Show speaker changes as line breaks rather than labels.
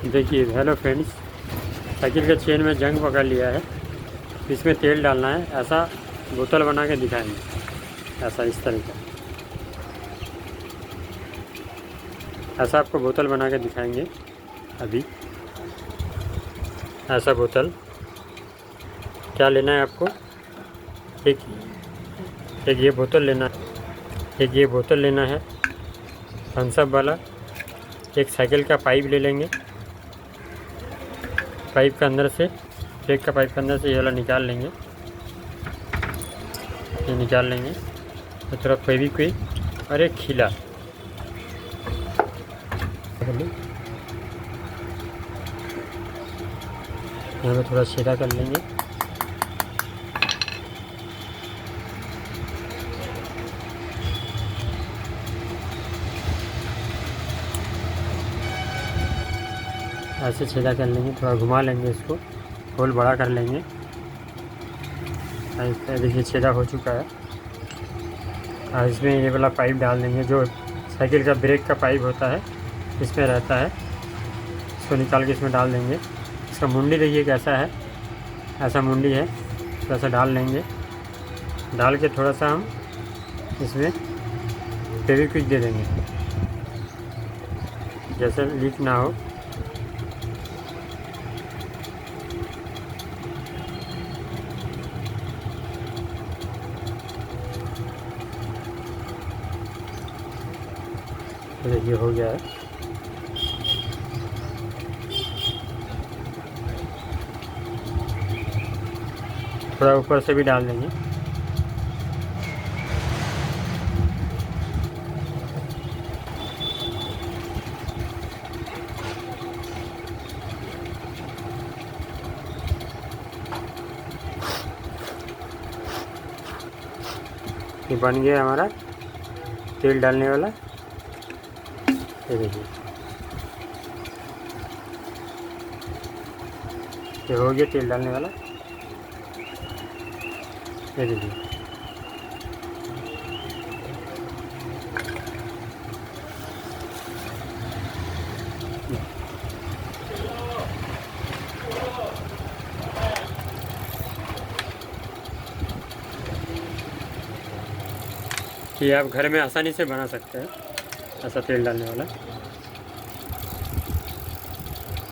देखिए hello friends, cycle के chain में जंग पकड़ लिया है। इसमें तेल डालना है। ऐसा बोतल बना के दिखाएंगे, ऐसा इस तरीके ऐसा आपको बोतल बना के दिखाएंगे। अभी ऐसा बोतल क्या लेना है आपको, एक एक ये बोतल लेना है, एक ये बोतल लेना है थम्स अप वाला। एक साइकिल का पाइप ले लेंगे, पाइप के अंदर से, ब्रेक का पाइप के अंदर से ये वाला निकाल लेंगे, ये निकाल लेंगे। तो थोड़ा फेविक्विक और एक खीला यहाँ पे थोड़ा छेदा कर लेंगे। ऐसे छेदा कर लेंगे, थोड़ा घुमा लेंगे, इसको होल बड़ा कर लेंगे। देखिए छेदा हो चुका है। और इसमें ये वाला पाइप डाल देंगे, जो साइकिल का ब्रेक का पाइप होता है इसमें रहता है। इसको निकाल के इसमें डाल देंगे। इसका मुंडी देखिए कैसा है, ऐसा मुंडी है, थोड़ा सा डाल लेंगे। डाल के थोड़ा सा हम इसमें फेविक्विक दे देंगे, जैसे लीक ना हो। देखिए हो गया है। थोड़ा ऊपर से भी डाल देंगे। ये बन गया हमारा तेल डालने वाला। ये देखिए ये हो गया तेल डालने वाला। ये देखिए कि आप घर में आसानी से बना सकते हैं ऐसा तेल डालने वाला।